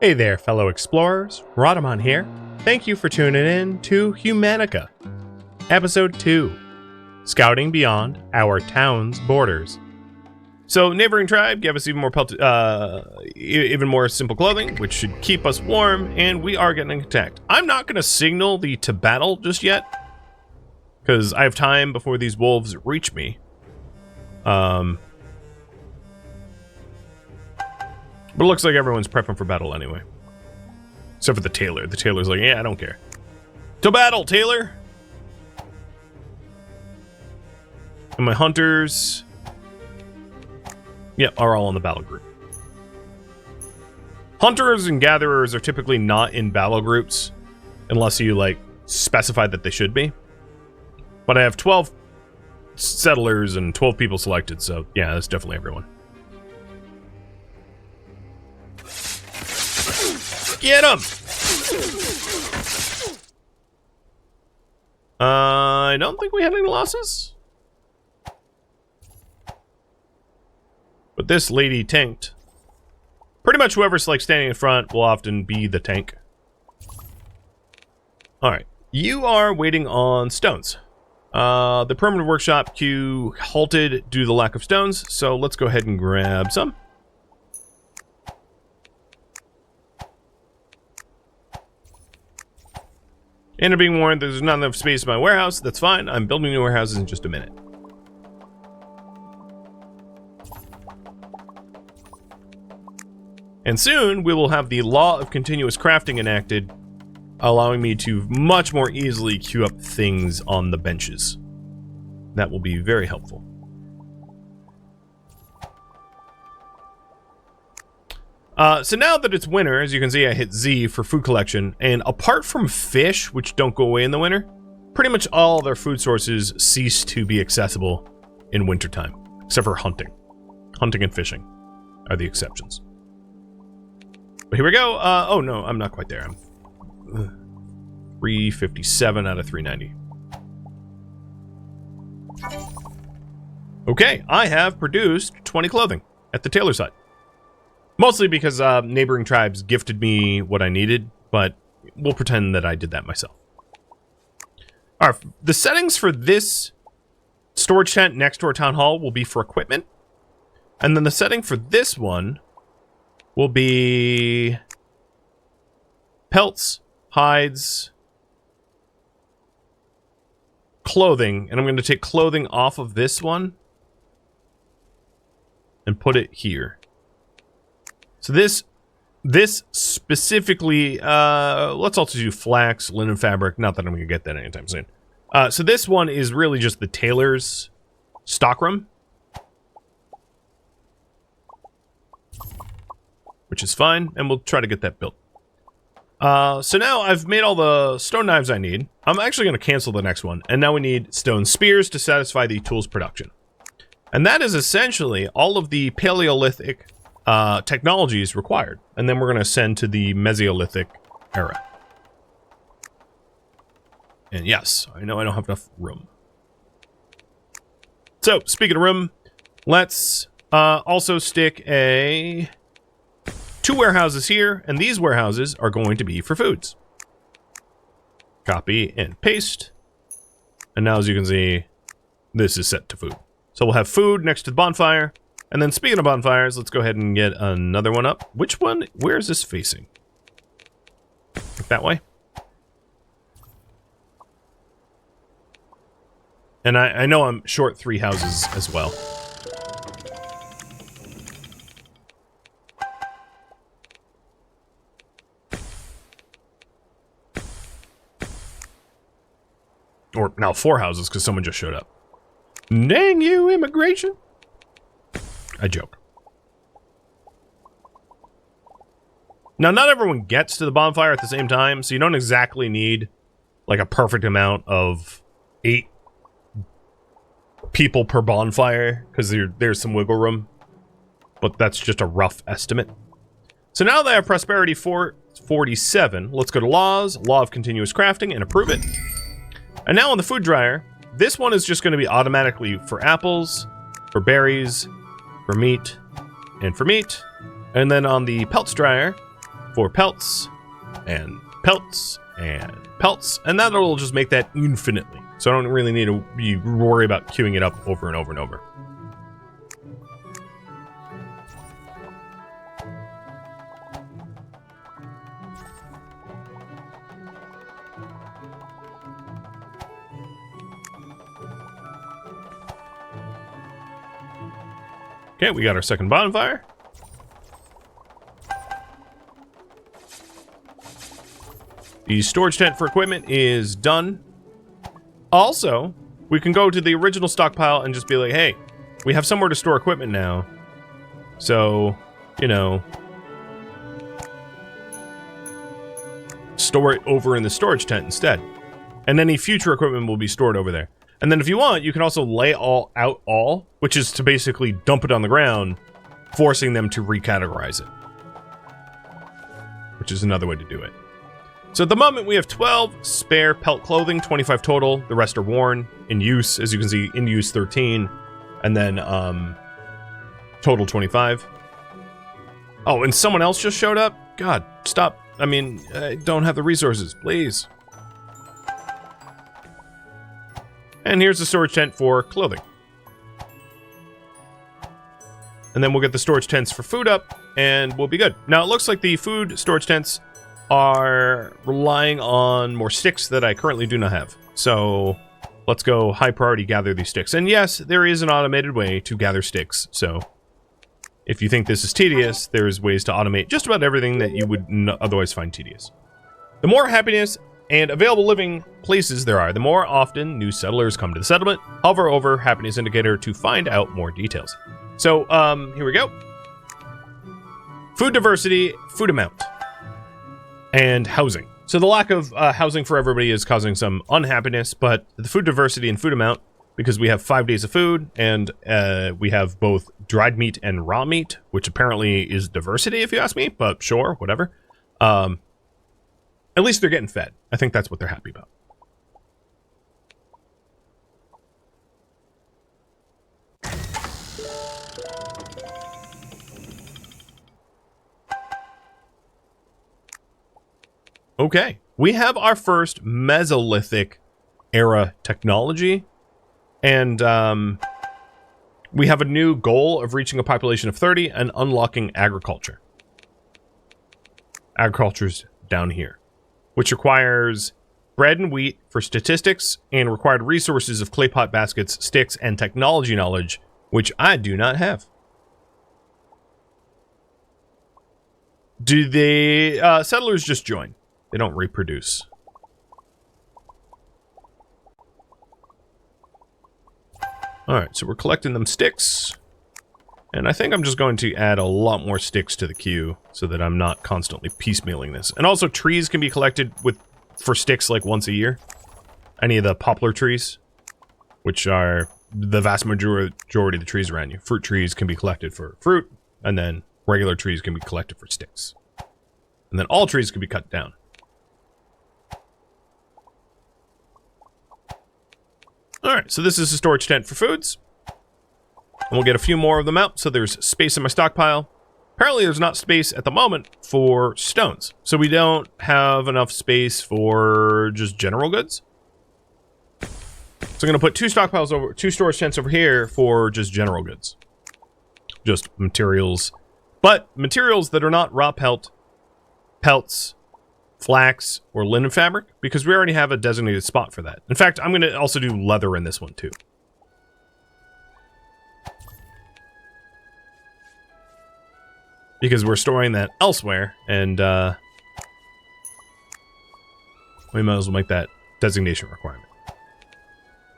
Hey there, fellow explorers. Rhadamant here. Thank you for tuning in to Humanica, Episode 2, Scouting Beyond Our Town's Borders. So, neighboring tribe gave us even more simple clothing, which should keep us warm, and we are getting attacked. I'm not going to signal the to battle just yet, because I have time before these wolves reach me. But it looks like everyone's prepping for battle anyway. Except for the tailor. The tailor's like, yeah, I don't care. To battle, tailor! And my hunters... yep, are all in the battle group. Hunters and gatherers are typically not in battle groups unless you, like, specify that they should be. But I have 12 settlers and 12 people selected, so yeah, that's definitely everyone. Get him! I don't think we had any losses. But this lady tanked. Pretty much whoever's like standing in front will often be the tank. Alright. You are waiting on stones. The permanent workshop queue halted due to the lack of stones, so let's go ahead and grab some. And I'm being warned there's not enough space in my warehouse. That's fine. I'm building new warehouses in just a minute. And soon, we will have the law of continuous crafting enacted, allowing me to much more easily queue up things on the benches. That will be very helpful. So now that it's winter, as you can see, I hit Z for food collection, and apart from fish, which don't go away in the winter, pretty much all their food sources cease to be accessible in wintertime, except for hunting. Hunting and fishing are the exceptions. But here we go. Oh no, I'm not quite there. I'm 357 out of 390. Okay, I have produced 20 clothing at the tailor's hut. Mostly because neighboring tribes gifted me what I needed, but we'll pretend that I did that myself. Alright, the settings for this storage tent next to our town hall will be for equipment. And then the setting for this one will be pelts, hides, clothing. And I'm going to take clothing off of this one and put it here. So this specifically, let's also do flax, linen fabric. Not that I'm going to get that anytime soon. So this one is really just the tailor's stockroom, which is fine, and we'll try to get that built. So now I've made all the stone knives I need. I'm actually going to cancel the next one, and now we need stone spears to satisfy the tools production. And that is essentially all of the Paleolithic technologies required, and then we're going to send to the Mesolithic era. And yes, I know I don't have enough room. So, speaking of room, let's also stick two warehouses here, and these warehouses are going to be for foods. Copy and paste. And now, as you can see, this is set to food. So we'll have food next to the bonfire. And then speaking of bonfires, let's go ahead and get another one up. Which one? Where is this facing? That way? And I know I'm short 3 houses as well. Or now 4 houses because someone just showed up. Dang you, immigration! I joke. Now, not everyone gets to the bonfire at the same time, so you don't exactly need, like, a perfect amount of 8 people per bonfire, because there's some wiggle room. But that's just a rough estimate. So now that I have Prosperity 447, let's go to Laws, Law of Continuous Crafting, and approve it. And now on the food dryer, this one is just going to be automatically for apples, for berries, for meat, and for meat. And then on the pelts dryer, for pelts, and pelts, and pelts, and that'll just make that infinitely. So I don't really need to worry about queuing it up over and over and over. Okay, we got our second bonfire. The storage tent for equipment is done. Also, we can go to the original stockpile and just be like, hey, we have somewhere to store equipment now. So, you know, store it over in the storage tent instead. And any future equipment will be stored over there. And then if you want, you can also lay out all, which is to basically dump it on the ground, forcing them to recategorize it. Which is another way to do it. So at the moment, we have 12 spare pelt clothing, 25 total. The rest are worn, in use, as you can see, in use 13. And then, total 25. Oh, and someone else just showed up? God, stop. I mean, I don't have the resources, please. And here's the storage tent for clothing. And then we'll get the storage tents for food up, and we'll be good. Now, it looks like the food storage tents are relying on more sticks that I currently do not have. So, let's go high priority gather these sticks. And yes, there is an automated way to gather sticks. So, if you think this is tedious, there's ways to automate just about everything that you would otherwise find tedious. The more happiness and available living places there are, the more often new settlers come to the settlement. Hover over happiness indicator to find out more details. So, here we go. Food diversity, food amount, and housing. So the lack of housing for everybody is causing some unhappiness, but the food diversity and food amount, because we have 5 days of food, and we have both dried meat and raw meat, which apparently is diversity if you ask me, but sure, whatever. At least they're getting fed. I think that's what they're happy about. Okay, we have our first Mesolithic era technology, and we have a new goal of reaching a population of 30 and unlocking agriculture. Agriculture's down here, which requires bread and wheat for statistics and required resources of clay pot baskets, sticks, and technology knowledge, which I do not have. Do the settlers just join? They don't reproduce. Alright, so we're collecting them sticks. And I think I'm just going to add a lot more sticks to the queue so that I'm not constantly piecemealing this. And also trees can be collected for sticks like once a year. Any of the poplar trees, which are the vast majority of the trees around you. Fruit trees can be collected for fruit, and then regular trees can be collected for sticks. And then all trees can be cut down. Alright, so this is a storage tent for foods. And we'll get a few more of them out, so there's space in my stockpile. Apparently there's not space at the moment for stones. So we don't have enough space for just general goods. So I'm going to put two storage tents over here for just general goods. Just materials. But materials that are not raw pelts, flax, or linen fabric, because we already have a designated spot for that. In fact, I'm going to also do leather in this one too. Because we're storing that elsewhere, and we might as well make that designation requirement.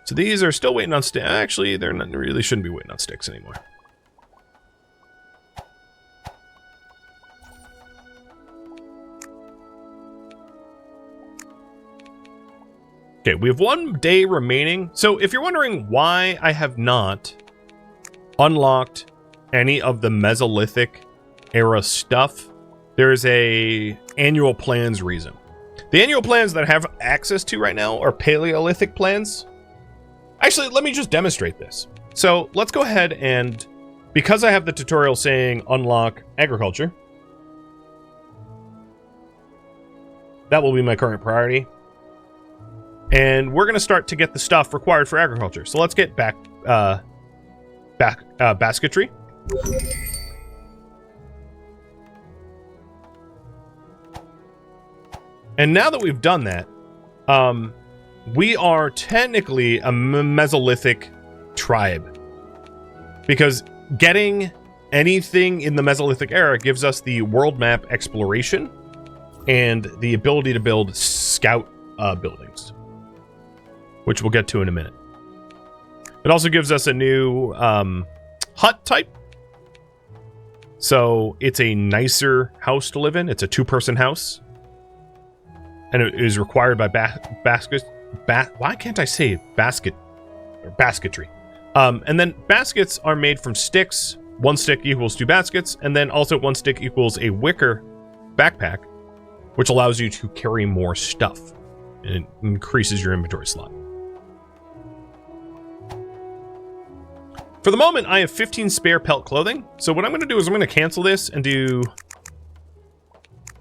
So these are still waiting on sticks. Actually, they're not, really shouldn't be waiting on sticks anymore. Okay, we have 1 day remaining. So if you're wondering why I have not unlocked any of the Mesolithic era stuff, there's a annual plans reason. The annual plans that I have access to right now are Paleolithic plans. Actually, let me just demonstrate this. So let's go ahead and, because I have the tutorial saying unlock agriculture, That will be my current priority. And we're going to start to get the stuff required for agriculture. So let's get basketry. And now that we've done that, we are technically a Mesolithic tribe. Because getting anything in the Mesolithic era gives us the world map exploration and the ability to build scout buildings, which we'll get to in a minute. It also gives us a new hut type. So it's a nicer house to live in. It's a 2-person house. And it is required by why can't I say basket or basketry? And then baskets are made from sticks. 1 stick equals 2 baskets, and then also 1 stick equals a wicker backpack, which allows you to carry more stuff, and it increases your inventory slot. For the moment, I have 15 spare pelt clothing, so what I'm going to do is I'm going to cancel this and do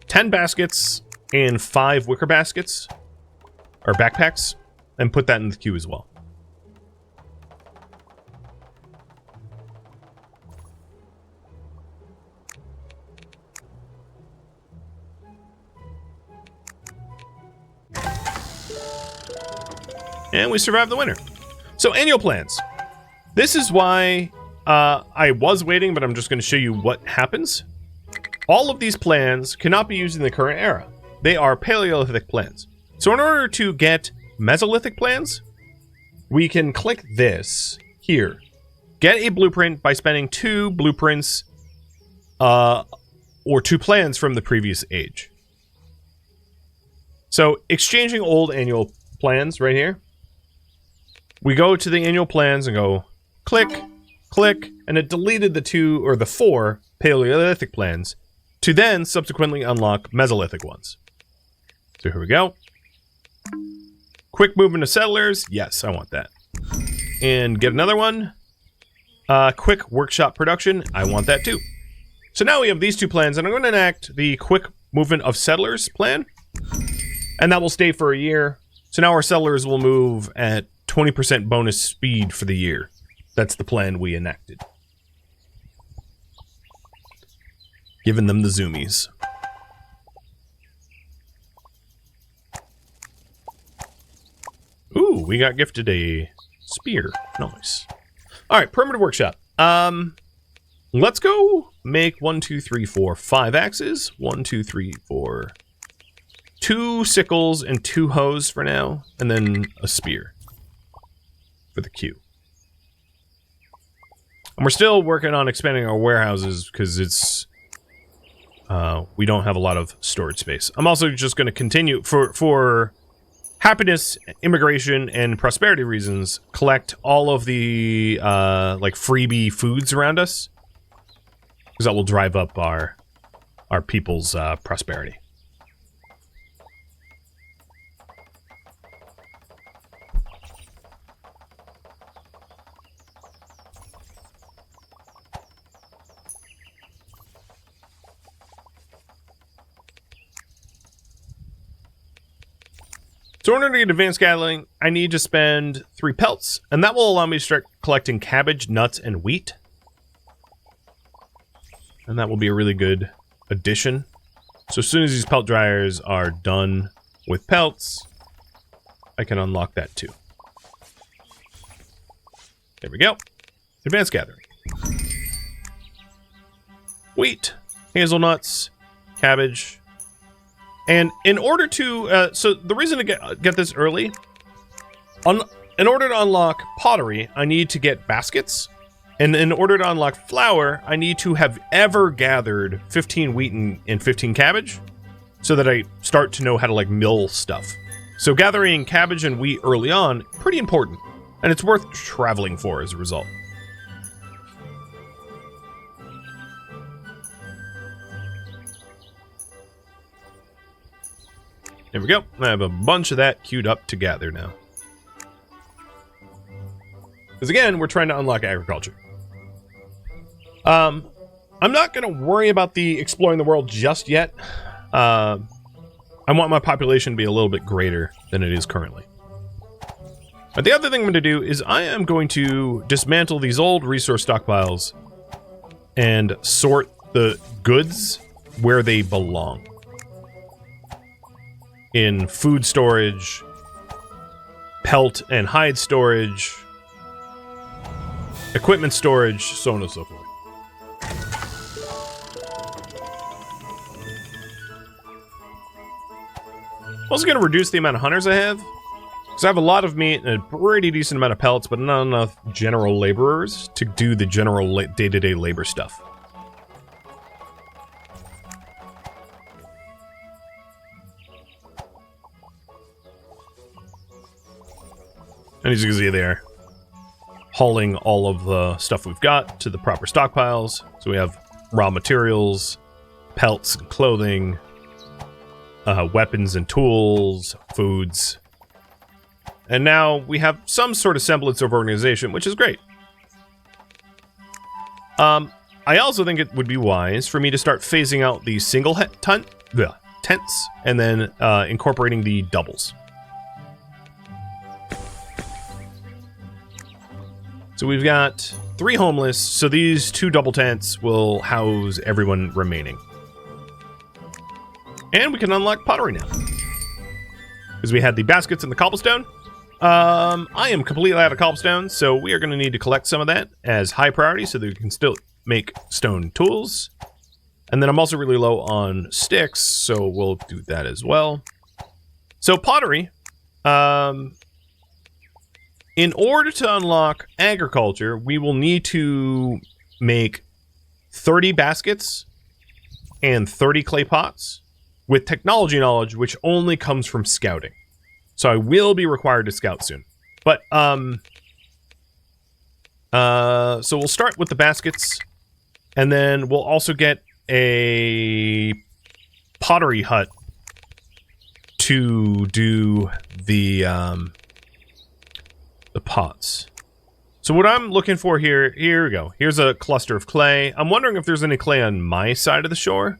10 baskets and 5 wicker baskets, or backpacks, and put that in the queue as well. And we survived the winter. So annual plans. This is why I was waiting, but I'm just going to show you what happens. All of these plans cannot be used in the current era. They are Paleolithic plans. So in order to get Mesolithic plans, we can click this here. Get a blueprint by spending 2 blueprints or 2 plans from the previous age. So exchanging old annual plans right here. We go to the annual plans and go click, click, and it deleted the 2 or the 4 Paleolithic plans to then subsequently unlock Mesolithic ones. So here we go. Quick movement of settlers. Yes, I want that. And get another one. Quick workshop production. I want that too. So now we have these 2 plans, and I'm going to enact the quick movement of settlers plan. And that will stay for a year. So now our settlers will move at 20% bonus speed for the year. That's the plan we enacted. Giving them the zoomies. Ooh, we got gifted a spear. Nice. Alright, primitive workshop. Let's go make 1, 2, 3, 4, 5 axes. 1, 2, 3, 4. 2 sickles and 2 hoes for now, and then a spear for the queue. And we're still working on expanding our warehouses because it's we don't have a lot of storage space. I'm also just going to continue for happiness, immigration, and prosperity reasons, collect all of the like freebie foods around us, because that will drive up our people's prosperity. So in order to get advanced gathering, I need to spend 3 pelts, and that will allow me to start collecting cabbage, nuts, and wheat. And that will be a really good addition. So as soon as these pelt dryers are done with pelts, I can unlock that too. There we go. Advanced gathering. Wheat, hazelnuts, cabbage. And in order to, so the reason to get this early, in order to unlock pottery, I need to get baskets. And in order to unlock flour, I need to have ever gathered 15 wheat and 15 cabbage, so that I start to know how to like mill stuff. So gathering cabbage and wheat early on, pretty important. And it's worth traveling for as a result. There we go. I have a bunch of that queued up to gather now. Because again, we're trying to unlock agriculture. I'm not going to worry about the exploring the world just yet. I want my population to be a little bit greater than it is currently. But the other thing I'm going to do is I am going to dismantle these old resource stockpiles and sort the goods where they belong. In food storage, pelt and hide storage, equipment storage, so on and so forth. I'm also going to reduce the amount of hunters I have, because I have a lot of meat and a pretty decent amount of pelts, but not enough general laborers to do the general day-to-day labor stuff. And as you can see there, hauling all of the stuff we've got to the proper stockpiles. So we have raw materials, pelts and clothing, weapons and tools, foods. And now we have some sort of semblance of organization, which is great. I also think it would be wise for me to start phasing out the single tents and then incorporating the doubles. So we've got 3 homeless, so these 2 double tents will house everyone remaining. And we can unlock pottery now. Because we had the baskets and the cobblestone. I am completely out of cobblestone, so we are going to need to collect some of that as high priority so that we can still make stone tools. And then I'm also really low on sticks, so we'll do that as well. So pottery, in order to unlock agriculture, we will need to make 30 baskets and 30 clay pots with technology knowledge, which only comes from scouting. So I will be required to scout soon. But, so we'll start with the baskets, and then we'll also get a pottery hut to do the pots. So what I'm looking for here we go. Here's a cluster of clay. I'm wondering if there's any clay on my side of the shore.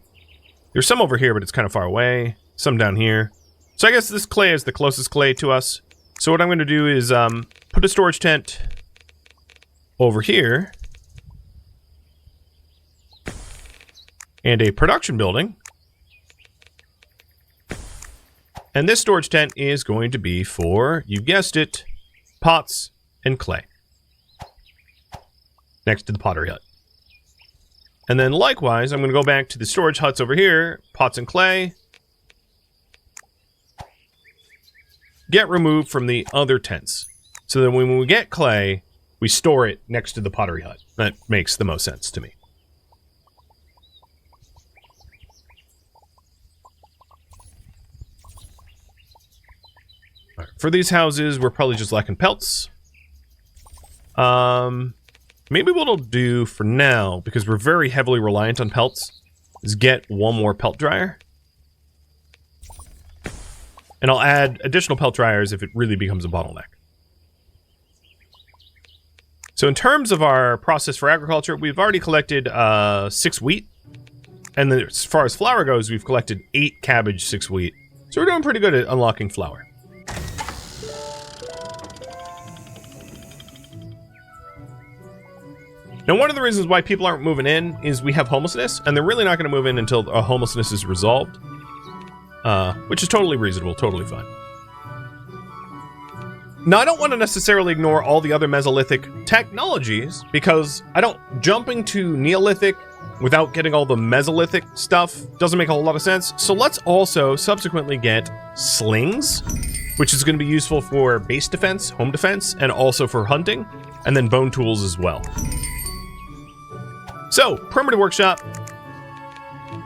There's some over here, but it's kind of far away. Some down here. So I guess this clay is the closest clay to us. So what I'm going to do is put a storage tent over here. And a production building. And this storage tent is going to be for, you guessed it, pots and clay. Next to the pottery hut. And then likewise, I'm going to go back to the storage huts over here, pots and clay. Get removed from the other tents. So that when we get clay, we store it next to the pottery hut. That makes the most sense to me. All right, for these houses, we're probably just lacking pelts. Maybe what I'll do for now, because we're very heavily reliant on pelts, is get one more pelt dryer. And I'll add additional pelt dryers if it really becomes a bottleneck. So in terms of our process for agriculture, we've already collected 6 wheat. And then as far as flour goes, we've collected 8 cabbage, 6 wheat. So we're doing pretty good at unlocking flour. Now, one of the reasons why people aren't moving in is we have homelessness, and they're really not going to move in until homelessness is resolved. Which is totally reasonable, totally fine. Now, I don't want to necessarily ignore all the other Mesolithic technologies, because jumping to Neolithic without getting all the Mesolithic stuff doesn't make a whole lot of sense. So let's also subsequently get slings, which is going to be useful for base defense, home defense, and also for hunting, and then bone tools as well. So, primitive workshop.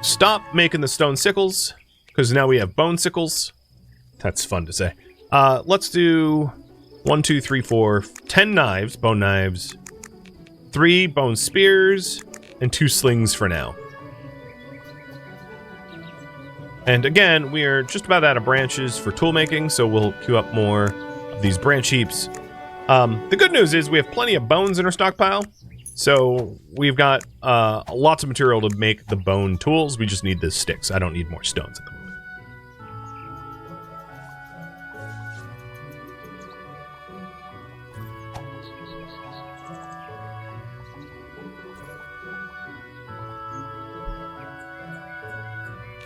Stop making the stone sickles, because now we have bone sickles. That's fun to say. Let's do 1, 2, 3, 4, 10 knives, bone knives, 3 bone spears, and 2 slings for now. And again, we are just about out of branches for tool making, so we'll queue up more of these branch heaps. The good news is we have plenty of bones in our stockpile. So we've got lots of material to make the bone tools. We just need the sticks. I don't need more stones at the moment.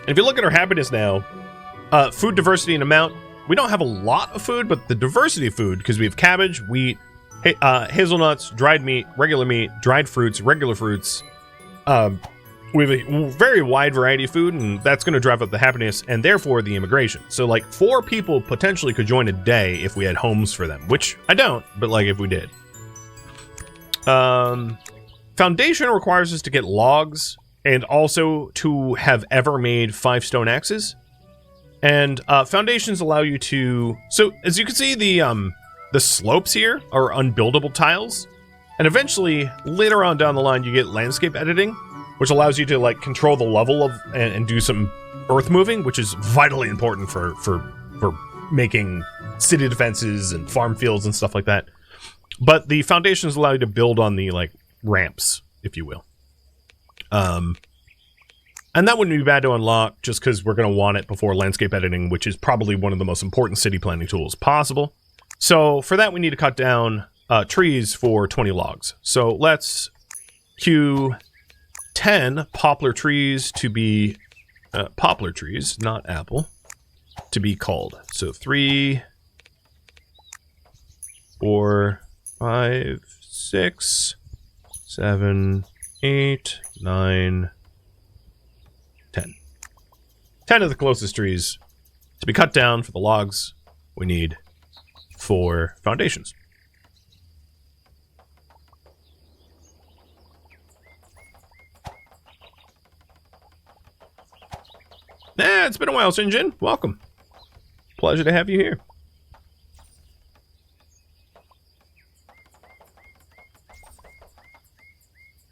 And if you look at our happiness now, food diversity and amount, we don't have a lot of food, but the diversity of food, because we have cabbage, wheat, hazelnuts, dried meat, dried fruits, regular fruits. We have a very wide variety of food, and that's going to drive up the happiness and therefore the immigration. So, like, 4 people potentially could join a day if we had homes for them, which I don't, but like if we did. Foundation requires us to get logs and also to have ever made 5 stone axes. And foundations allow you to... So, as you can see, the slopes here are unbuildable tiles. And eventually, later on down the line, you get landscape editing, which allows you to, like, control the level of and do some earth moving, which is vitally important for making city defenses and farm fields and stuff like that. But the foundations allow you to build on the, like, ramps, if you will. And that wouldn't be bad to unlock just because we're going to want it before landscape editing, which is probably one of the most important city planning tools possible. So for that, we need to cut down trees for 20 logs. So let's cue 10 poplar trees to be poplar trees, not apple, to be culled. So 3, 4, 5, 6, 7, 8, 9, 10. 10 of the closest trees to be cut down for the logs we need for foundations. It's been a while, Sinjin. Welcome. Pleasure to have you here.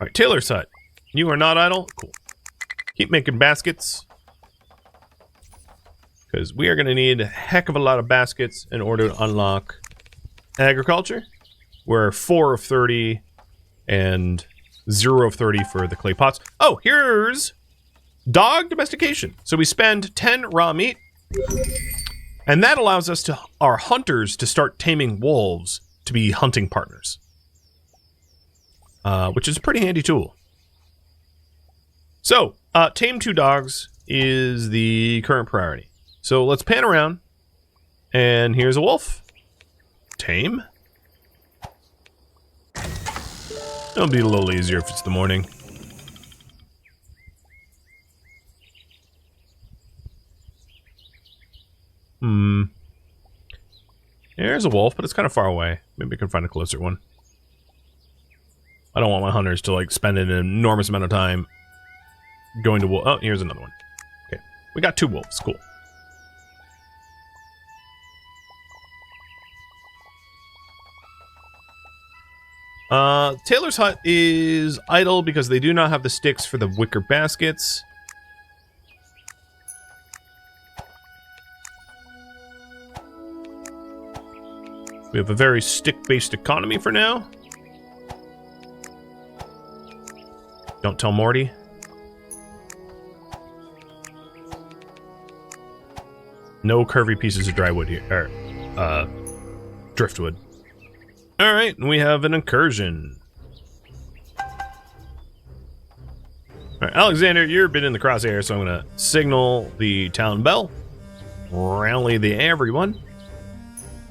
Alright, Taylor's hut. You are not idle? Cool. Keep making baskets. Because we are going to need a heck of a lot of baskets in order to unlock agriculture. We're 4 of 30 and 0 of 30 for the clay pots. Oh, here's dog domestication. So we spend 10 raw meat. And that allows us to our hunters to start taming wolves to be hunting partners. Which is a pretty handy tool. So, tame 2 dogs is the current priority. So let's pan around. And here's a wolf. Tame. It'll be a little easier if it's the morning. There's a wolf, but it's kind of far away. Maybe we can find a closer one. I don't want my hunters to, like, spend an enormous amount of time going to wolf. Oh, here's another one. Okay, we got 2 wolves. Cool. Taylor's hut is idle because they do not have the sticks for the wicker baskets. We have a very stick-based economy for now. Don't tell Morty. No curvy pieces of drywood here, or, driftwood. Alright, we have an incursion. Alright, Alexander, you've been in the crosshair, so I'm gonna signal the town bell. Rally the everyone.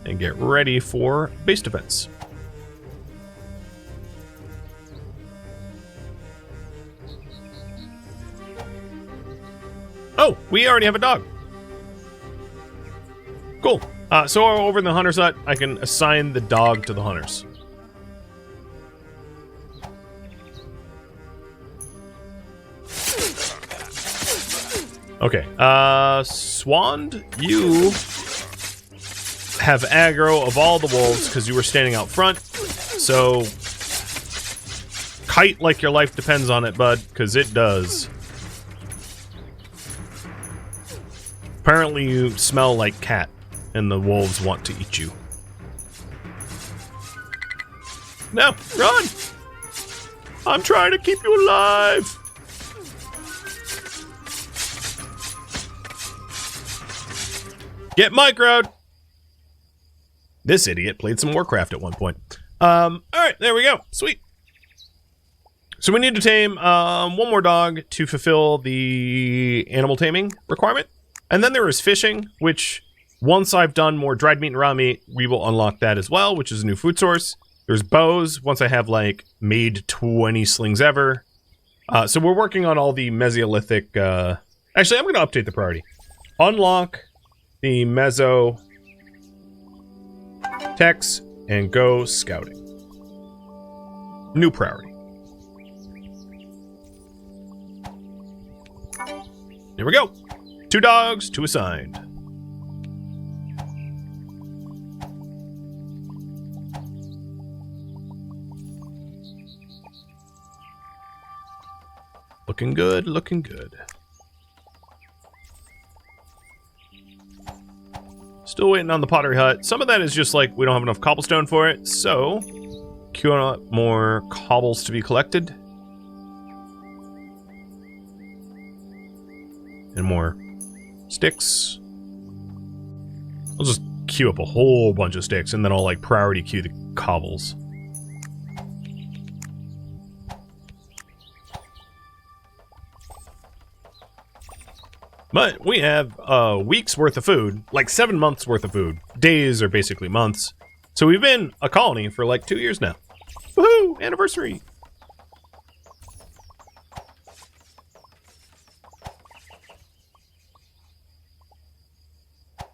And get ready for base defense. Oh, we already have a dog. Cool. So over in the hunter's hut, I can assign the dog to the hunters. Okay. Swand, you have aggro of all the wolves because you were standing out front. So kite like your life depends on it, bud, because it does. Apparently you smell like cat, and the wolves want to eat you. No, run! I'm trying to keep you alive! Get microed! This idiot played some Warcraft at one point. Alright, there we go. Sweet. So we need to tame one more dog to fulfill the animal taming requirement. And then there is fishing, which once I've done more dried meat and raw meat, we will unlock that as well, which is a new food source. There's bows, once I have like made 20 slings ever. So we're working on all the Mesolithic... Actually, I'm going to update the priority. Unlock the Meso techs and go scouting. New priority. Here we go. 2 dogs, 2 assigned. Looking good, looking good. Still waiting on the pottery hut. Some of that is just like we don't have enough cobblestone for it, so queuing up more cobbles to be collected. And more sticks. I'll just queue up a whole bunch of sticks and then I'll like priority queue the cobbles. But we have a week's worth of food, like 7 months worth of food. Days are basically months. So we've been a colony for like 2 years now. Woohoo! Anniversary!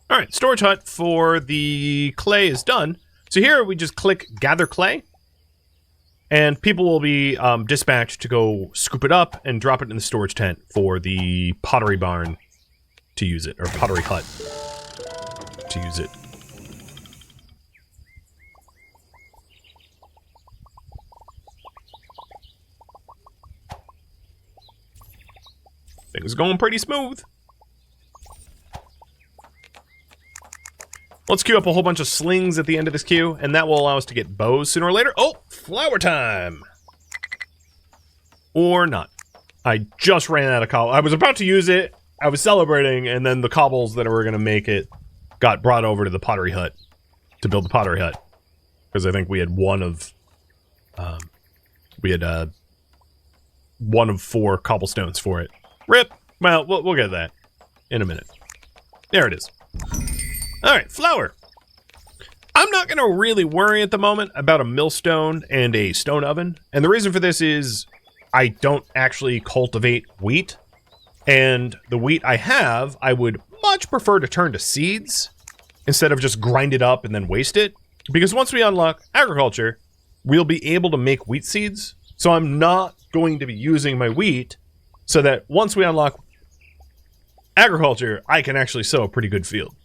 Alright, storage hut for the clay is done. So here we just click gather clay. And people will be dispatched to go scoop it up and drop it in the storage tent for the pottery barn to use it, or pottery hut to use it. Things are going pretty smooth. Let's queue up a whole bunch of slings at the end of this queue, and that will allow us to get bows sooner or later. Oh, flower time! Or not. I just ran out of cobble. I was about to use it, I was celebrating, and then the cobbles that were going to make it got brought over to the pottery hut to build the pottery hut. Because I think we had one of 4 cobblestones for it. RIP! Well, we'll get that in a minute. There it is. Alright, flour. I'm not going to really worry at the moment about a millstone and a stone oven. And the reason for this is I don't actually cultivate wheat. And the wheat I have, I would much prefer to turn to seeds instead of just grind it up and then waste it. Because once we unlock agriculture, we'll be able to make wheat seeds. So I'm not going to be using my wheat so that once we unlock agriculture, I can actually sow a pretty good field.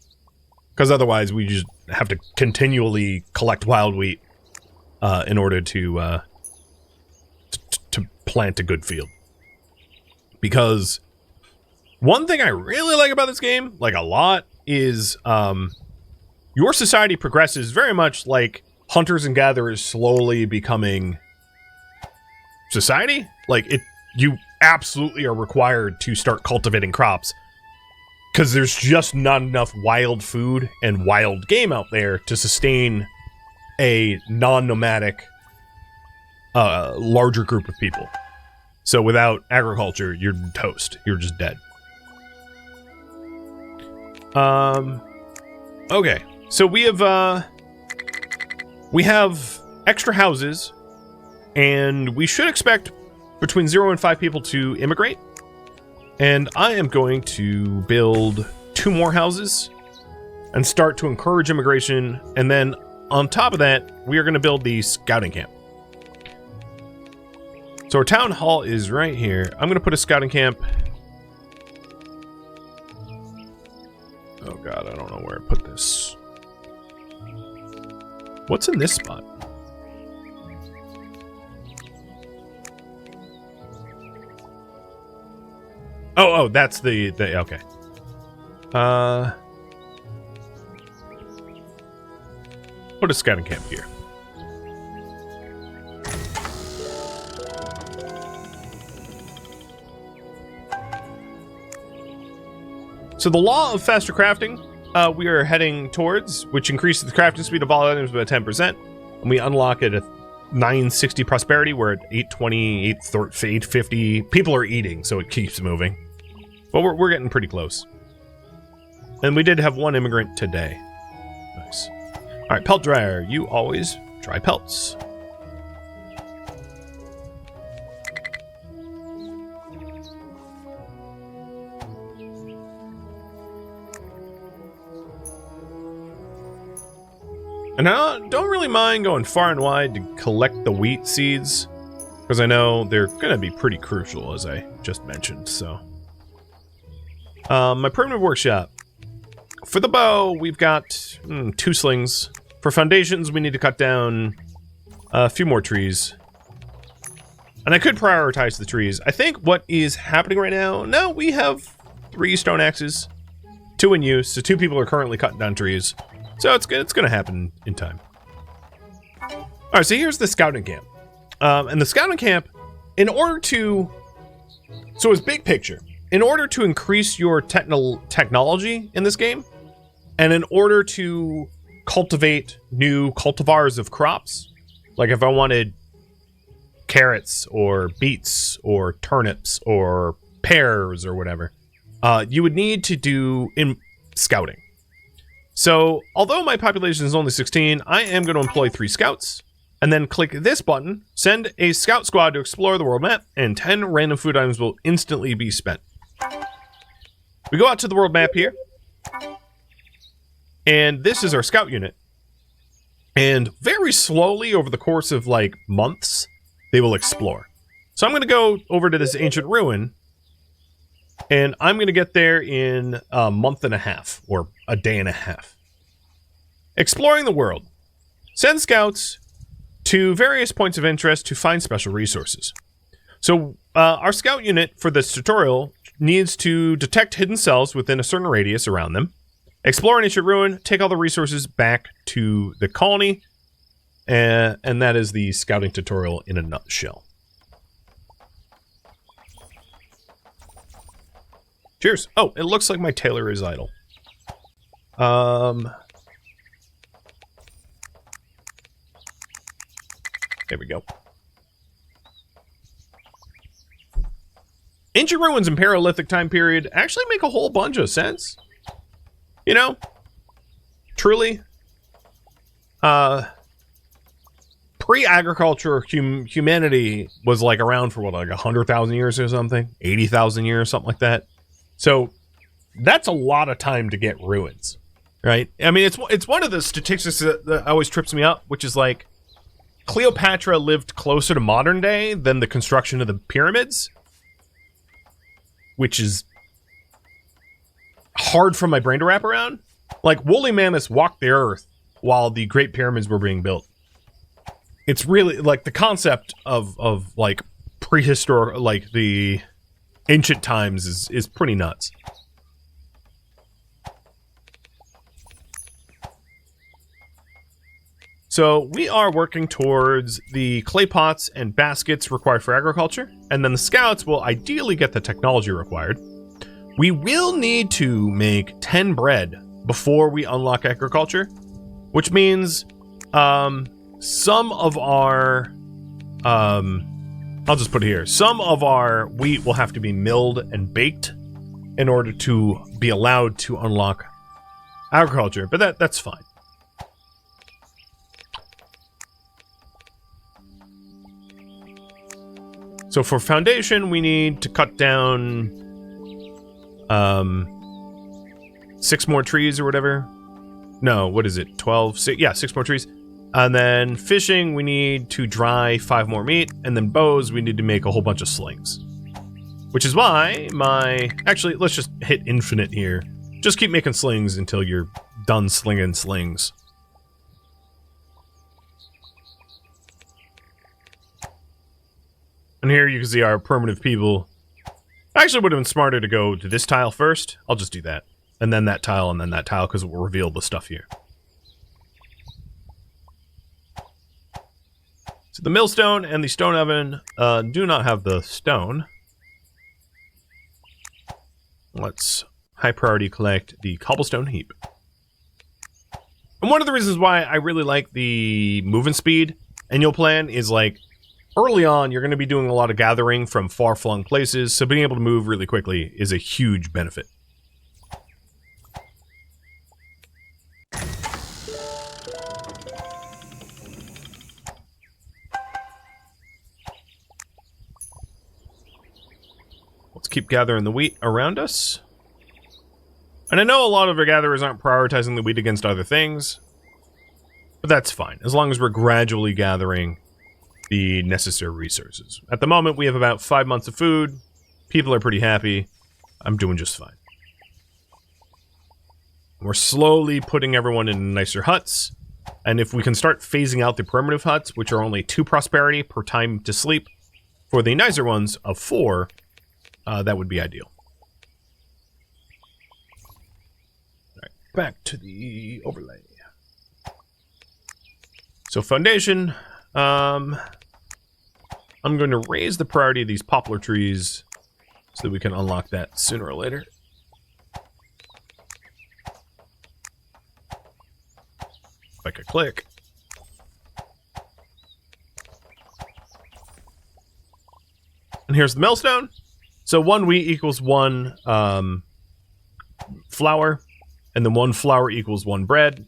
Because otherwise, we just have to continually collect wild wheat in order to plant a good field. Because one thing I really like about this game, like a lot, is your society progresses very much like hunters and gatherers slowly becoming society. Like, you absolutely are required to start cultivating crops. Because there's just not enough wild food and wild game out there to sustain a non-nomadic larger group of people. So without agriculture, you're toast. You're just dead. Okay. So we have extra houses, and we should expect between 0 and 5 people to immigrate. And I am going to build 2 more houses and start to encourage immigration. And then on top of that, we are going to build the scouting camp. So our town hall is right here. I'm going to put a scouting camp. Oh God, I don't know where I put this. What's in this spot? Oh, that's the okay. Put a scouting camp here. So the law of faster crafting, we are heading towards, which increases the crafting speed of all items by 10%, and we unlock it 960 prosperity. We're at 820, 850. People are eating, so it keeps moving. But we're getting pretty close. And we did have one immigrant today. Nice. All right, pelt dryer. You always dry pelts. And I don't really mind going far and wide to collect the wheat seeds, because I know they're going to be pretty crucial, as I just mentioned, so. My primitive workshop. For the bow, we've got 2 slings. For foundations, we need to cut down a few more trees. And I could prioritize the trees. I think what is happening right now, no, we have 3 stone axes, 2 in use, so 2 people are currently cutting down trees. So it's going to happen in time. All right, so here's the scouting camp. And the scouting camp, in order to... So it's big picture. In order to increase your technology in this game, and in order to cultivate new cultivars of crops, like if I wanted carrots or beets or turnips or pears or whatever, you would need to do scouting. So, although my population is only 16, I am going to employ 3 scouts, and then click this button, send a scout squad to explore the world map, and 10 random food items will instantly be spent. We go out to the world map here, and this is our scout unit. And very slowly, over the course of, like, months, they will explore. So I'm going to go over to this ancient ruin, and I'm going to get there in a month and a half, or a day and a half. Exploring the world. Send scouts to various points of interest to find special resources. So, our scout unit for this tutorial needs to detect hidden cells within a certain radius around them, explore an ancient ruin, take all the resources back to the colony, and that is the scouting tutorial in a nutshell. Cheers. Oh, it looks like my tailor is idle. There we go. Ancient ruins in Paleolithic time period actually make a whole bunch of sense. You know? Truly. Pre-agriculture, humanity was like around for what, like 100,000 years or something? 80,000 years, something like that. So that's a lot of time to get ruins, right? I mean, it's one of the statistics that always trips me up, which is like Cleopatra lived closer to modern day than the construction of the pyramids, which is hard for my brain to wrap around. Like, woolly mammoths walked the earth while the Great Pyramids were being built. It's really, like, the concept of like, prehistoric, like, the ancient times is pretty nuts. So we are working towards the clay pots and baskets required for agriculture, and then the scouts will ideally get the technology required. We will need to make 10 bread before we unlock agriculture, which means some of our I'll just put it here. Some of our wheat will have to be milled and baked in order to be allowed to unlock agriculture, but that's fine. So for foundation, we need to cut down 6 more trees or whatever. No, what is it? 12? 6, yeah, 6 more trees. And then fishing, we need to dry 5 more meat. And then bows, we need to make a whole bunch of slings. Which is why actually, let's just hit infinite here. Just keep making slings until you're done slinging slings. And here you can see our primitive people. Actually, it would have been smarter to go to this tile first. I'll just do that. And then that tile, because it will reveal the stuff here. So the millstone and the stone oven do not have the stone. Let's high priority collect the cobblestone heap. And one of the reasons why I really like the movement speed annual plan is like, early on, you're going to be doing a lot of gathering from far-flung places, so being able to move really quickly is a huge benefit. Let's keep gathering the wheat around us. And I know a lot of our gatherers aren't prioritizing the wheat against other things, but that's fine, as long as we're gradually gathering the necessary resources. At the moment, we have about 5 months of food. People are pretty happy. I'm doing just fine. We're slowly putting everyone in nicer huts, and if we can start phasing out the primitive huts, which are only 2 prosperity per time to sleep, for the nicer ones of 4, that would be ideal. Alright, back to the overlay. So foundation, I'm going to raise the priority of these poplar trees so that we can unlock that sooner or later. If I could click. And here's the millstone. So 1 wheat equals 1 flour, and then 1 flour equals 1 bread.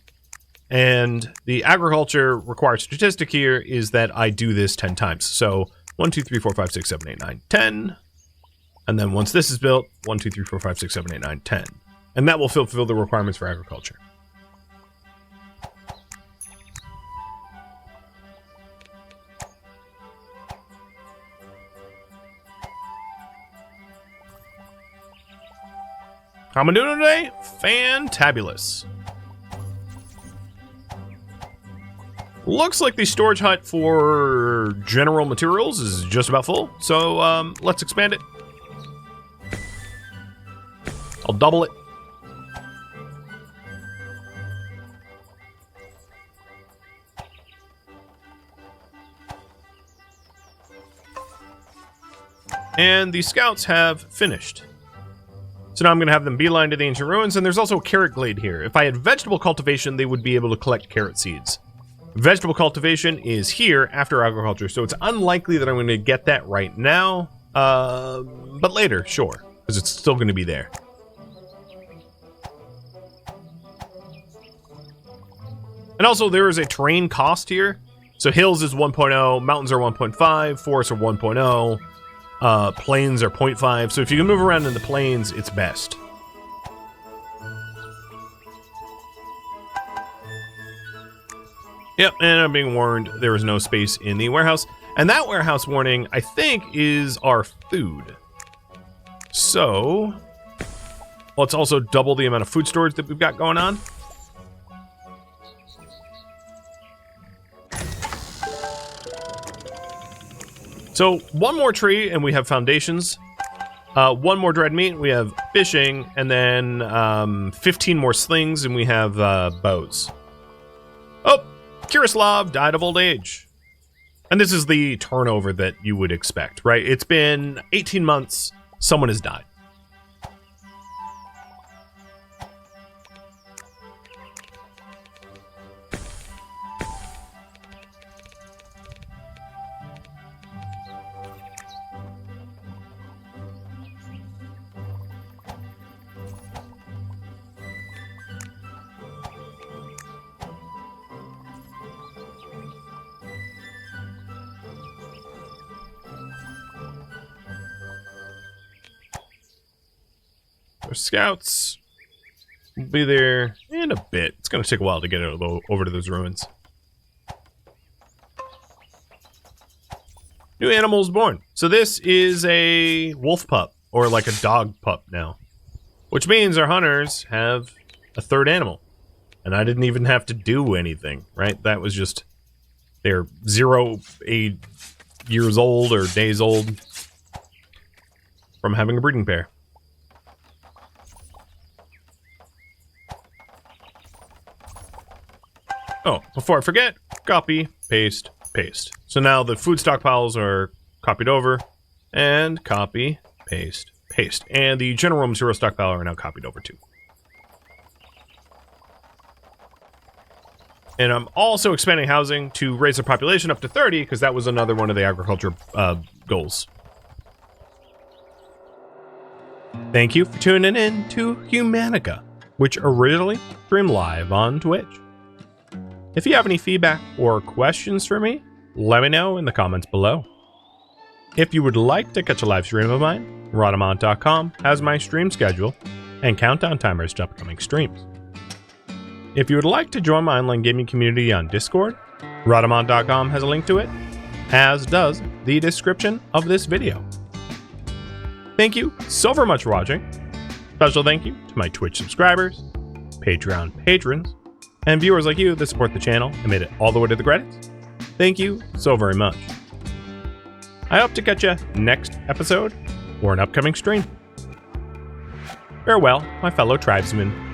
And the agriculture required statistic here is that I do this 10 times. So 1, 2, 3, 4, 5, 6, 7, 8, 9, 10. And then once this is built, 1, 2, 3, 4, 5, 6, 7, 8, 9, 10. And that will fulfill the requirements for agriculture. How am I doing today? Fantabulous. Looks like the storage hut for general materials is just about full, so let's expand it. I'll double it. And the scouts have finished. So now I'm going to have them beeline to the ancient ruins, and there's also a carrot glade here. If I had vegetable cultivation, they would be able to collect carrot seeds. Vegetable cultivation is here after agriculture, so it's unlikely that I'm going to get that right now, but later, sure, because it's still going to be there. And also, there is a terrain cost here. So hills is 1.0, mountains are 1.5, forests are 1.0, plains are 0.5. So if you can move around in the plains, it's best. Yep, and I'm being warned there is no space in the warehouse. And that warehouse warning, I think, is our food. So, let's also double the amount of food storage that we've got going on. So, 1 more tree and we have foundations. 1 more dread meat, we have fishing, and then 15 more slings and we have bows. Oh! Kirislav died of old age. And this is the turnover that you would expect, right? It's been 18 months, someone has died. Our scouts will be there in a bit. It's going to take a while to get over to those ruins. New animals born. So this is a wolf pup, or like a dog pup now. Which means our hunters have a 3rd animal. And I didn't even have to do anything, right? That was just, they're 8 years old or days old from having a breeding pair. Oh, before I forget, copy, paste, paste. So now the food stockpiles are copied over, and copy, paste, paste. And the general material stockpile are now copied over too. And I'm also expanding housing to raise the population up to 30, because that was another one of the agriculture goals. Thank you for tuning in to Humanica, which originally streamed live on Twitch. If you have any feedback or questions for me, let me know in the comments below. If you would like to catch a live stream of mine, Rhadamant.com has my stream schedule and countdown timers to upcoming streams. If you would like to join my online gaming community on Discord, Rhadamant.com has a link to it, as does the description of this video. Thank you so very much for watching. Special thank you to my Twitch subscribers, Patreon patrons, and viewers like you that support the channel and made it all the way to the credits. Thank you so very much. I hope to catch you next episode or an upcoming stream. Farewell, my fellow tribesmen.